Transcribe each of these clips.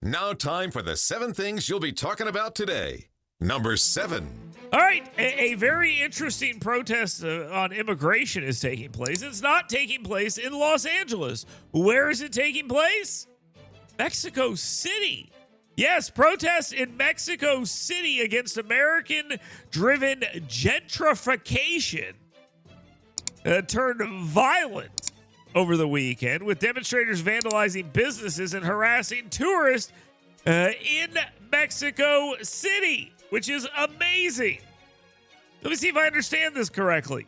Now time for the 7 things you'll be talking about today. Number 7. All right, a very interesting protest on immigration is taking place. It's not taking place in Los Angeles. Where is it taking place? Mexico City. Yes, protests in Mexico City against American-driven gentrification turned violent over the weekend, with demonstrators vandalizing businesses and harassing tourists in Mexico City, which is amazing. Let me see if I understand this correctly.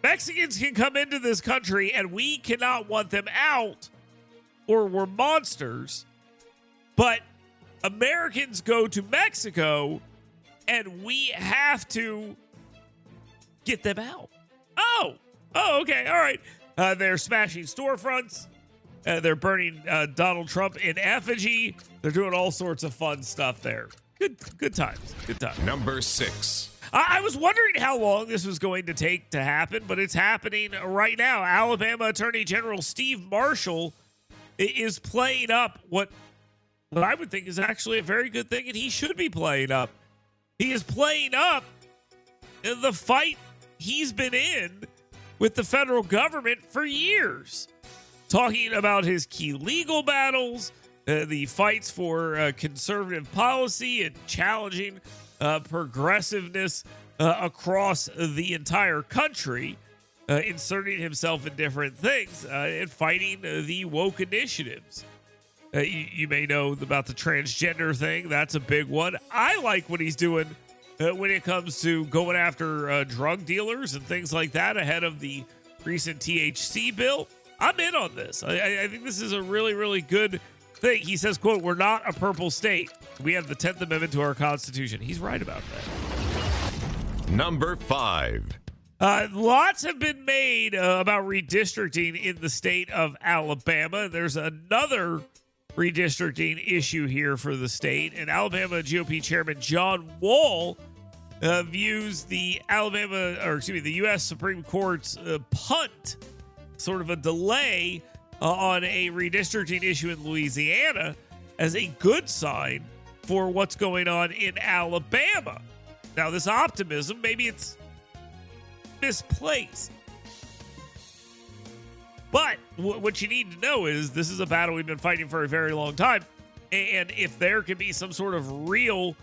Mexicans can come into this country and we cannot want them out, or we're monsters, but Americans go to Mexico and we have to get them out. Oh, okay, all right. They're smashing storefronts. They're burning Donald Trump in effigy. They're doing all sorts of fun stuff there. Good times. Good times. Number 6. I was wondering how long this was going to take to happen, but it's happening right now. Alabama Attorney General Steve Marshall is playing up what I would think is actually a very good thing, and he should be playing up. He is playing up the fight he's been in with the federal government for years, talking about his key legal battles, the fights for conservative policy, and challenging progressiveness across the entire country, inserting himself in different things, and fighting the woke initiatives. You may know about the transgender thing. That's a big one. I like what he's doing when it comes to going after drug dealers and things like that ahead of the recent THC bill. I'm in on this. I think this is a really, really good thing. He says, quote, "We're not a purple state. We have the 10th Amendment to our Constitution." He's right about that. Number 5. Lots have been made about redistricting in the state of Alabama. There's another redistricting issue here for the state, and Alabama GOP Chairman John Wahl views the U.S. Supreme Court's punt, sort of a delay on a redistricting issue in Louisiana, as a good sign for what's going on in Alabama. Now, this optimism, maybe it's misplaced. But what you need to know is this is a battle we've been fighting for a very long time. And if there can be some sort of real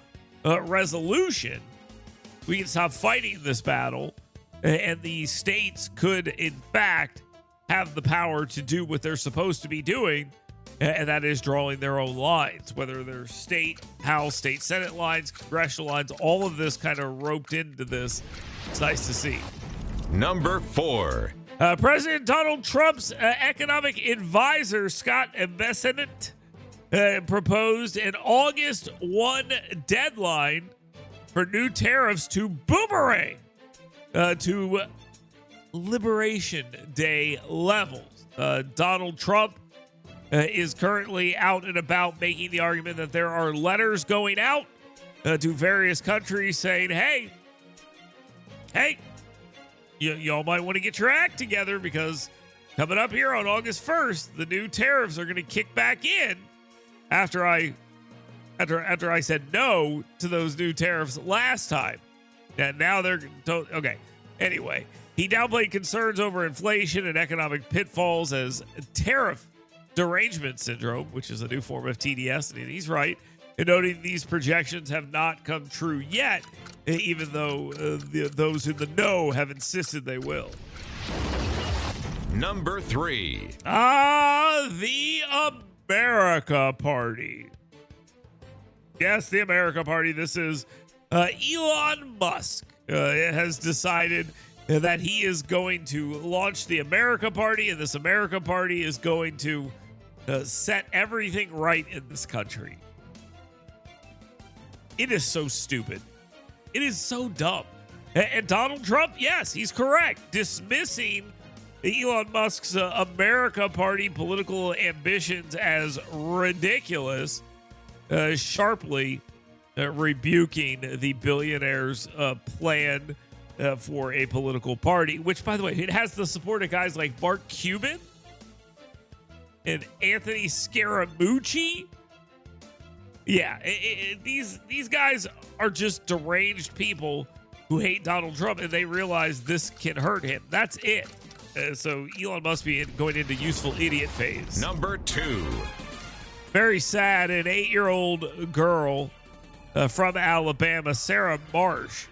resolution, we can stop fighting this battle, and the states could, in fact, have the power to do what they're supposed to be doing, and that is drawing their own lines, whether they're state, House, state Senate lines, congressional lines, all of this kind of roped into this. It's nice to see. Number 4. President Donald Trump's economic advisor, Scott Bessent, proposed an August 1 deadline for new tariffs to boomerang to Liberation Day levels. Donald Trump is currently out and about making the argument that there are letters going out to various countries saying, hey, y'all might want to get your act together, because coming up here on August 1st, the new tariffs are going to kick back in after I said no to those new tariffs last time. And now they're okay. Anyway, he downplayed concerns over inflation and economic pitfalls as tariff derangement syndrome, which is a new form of TDS, and he's right in noting these projections have not come true yet, even though those in the know have insisted they will. Number 3. The America Party. Yes, the America Party. This is Elon Musk has decided that he is going to launch the America Party, and this America Party is going to set everything right in this country. It is so stupid. It is so dumb. And Donald Trump, yes, he's correct, dismissing Elon Musk's America Party political ambitions as ridiculous, sharply rebuking the billionaire's plan for a political party, which, by the way, it has the support of guys like Mark Cuban and Anthony Scaramucci Yeah, these guys are just deranged people who hate Donald Trump, and they realize this can hurt him. That's it. So Elon must be going into useful idiot phase. Number 2. Very sad. An 8-year-old girl from Alabama, Sarah Marsh,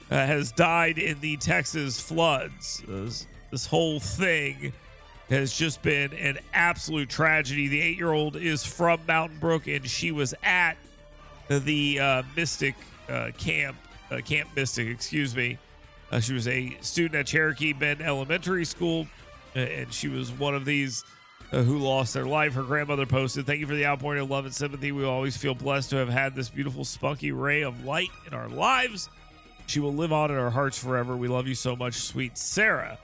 has died in the Texas floods. This whole thing has just been an absolute tragedy. The 8-year-old is from Mountain Brook, and she was at the Mystic Camp Mystic, excuse me. She was a student at Cherokee Bend Elementary School, and she was one of these who lost their life. Her grandmother posted, "Thank you for the outpouring of love and sympathy. We always feel blessed to have had this beautiful, spunky ray of light in our lives. She will live on in our hearts forever. We love you so much, sweet Sarah."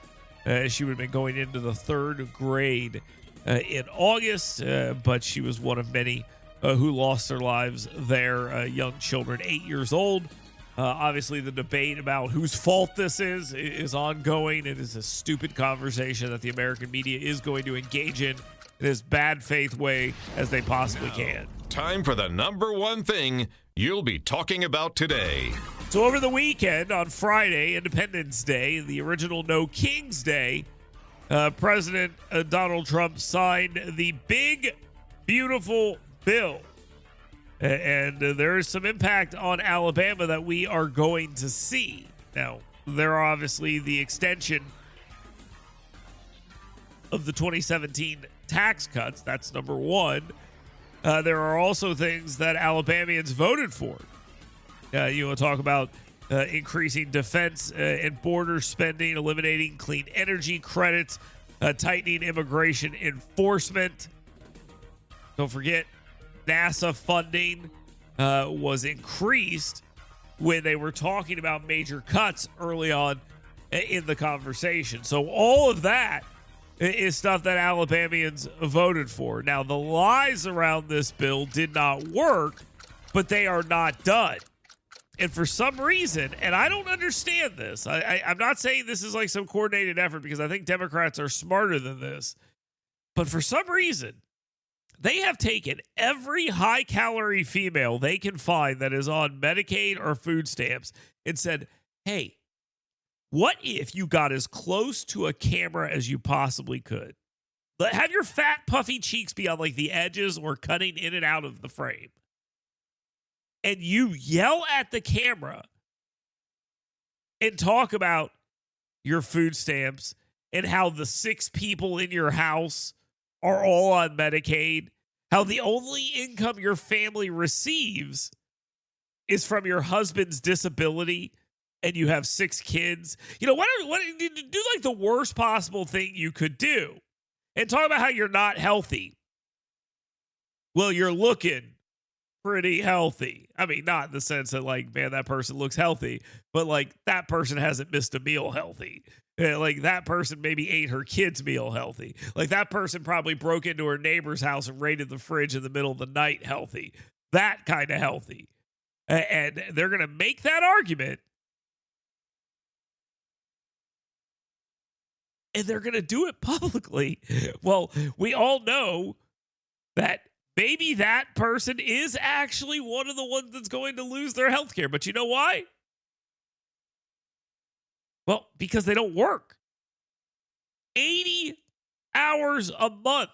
She would have been going into the 3rd grade in August, but she was one of many who lost their lives there, young children, 8 years old. Obviously, the debate about whose fault this is ongoing. It is a stupid conversation that the American media is going to engage in as bad faith way as they possibly can. Time for the number 1 thing you'll be talking about today. So over the weekend, on Friday, Independence Day, the original No King's Day, President Donald Trump signed the big, beautiful bill. And there is some impact on Alabama that we are going to see. Now, there are obviously the extension of the 2017 tax cuts. That's number 1. There are also things that Alabamians voted for. You want to talk about increasing defense and border spending, eliminating clean energy credits, tightening immigration enforcement. Don't forget, NASA funding was increased when they were talking about major cuts early on in the conversation. So all of that is stuff that Alabamians voted for. Now, the lies around this bill did not work, but they are not done. And for some reason, and I don't understand this, I'm not saying this is like some coordinated effort because I think Democrats are smarter than this, but for some reason, they have taken every high-calorie female they can find that is on Medicaid or food stamps and said, hey, what if you got as close to a camera as you possibly could? Have your fat, puffy cheeks be on like the edges or cutting in and out of the frame. And you yell at the camera and talk about your food stamps and how the 6 people in your house are all on Medicaid, how the only income your family receives is from your husband's disability, and you have 6 kids. You know, what do like the worst possible thing you could do and talk about how you're not healthy. Well, you're looking pretty healthy. I mean, not in the sense that like, man, that person looks healthy, but like that person hasn't missed a meal healthy. Like that person maybe ate her kid's meal healthy. Like that person probably broke into her neighbor's house and raided the fridge in the middle of the night healthy. That kind of healthy. And they're going to make that argument. And they're going to do it publicly. Well, we all know that maybe that person is actually one of the ones that's going to lose their health care. But you know why? Well, because they don't work. 80 hours a month.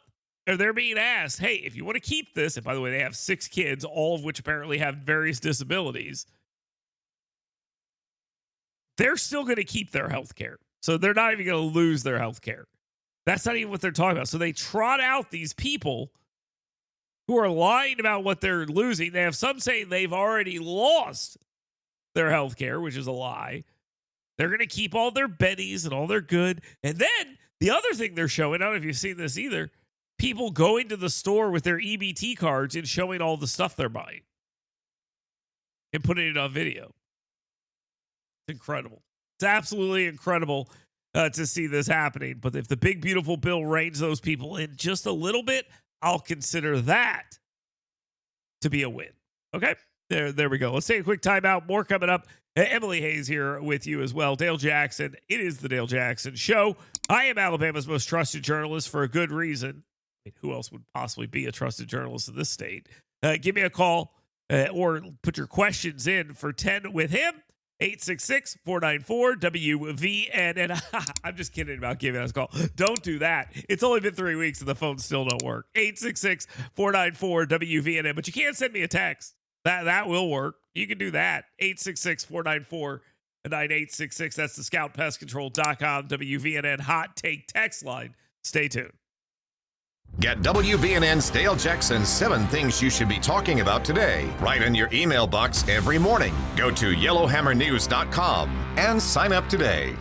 And they're being asked, hey, if you want to keep this, and by the way, they have 6 kids, all of which apparently have various disabilities, they're still going to keep their health care. So they're not even going to lose their health care. That's not even what they're talking about. So they trot out these people who are lying about what they're losing. They have some saying they've already lost their health care, which is a lie. They're going to keep all their bennies and all their good. And then the other thing they're showing, I don't know if you've seen this either, people going to the store with their EBT cards and showing all the stuff they're buying and putting it on video. It's incredible. It's absolutely incredible to see this happening. But if the big, beautiful bill reins those people in just a little bit, I'll consider that to be a win. Okay? There we go. Let's take a quick timeout. More coming up. Emily Hayes here with you as well. Dale Jackson. It is the Dale Jackson Show. I am Alabama's most trusted journalist for a good reason. I mean, who else would possibly be a trusted journalist in this state? Give me a call. or put your questions in for 10 with him. 866-494-WVNN. I'm just kidding about giving us a call. Don't do that. It's only been 3 weeks and the phone still don't work. 866-494-WVNN. But you can't send me a text. That will work. You can do that. 866-494-9866. That's the scoutpestcontrol.com WVNN hot take text line. Stay tuned. Get WVNN's Dale Jackson's 7 Things You Should Be Talking About Today right in your email box every morning. Go to yellowhammernews.com and sign up today.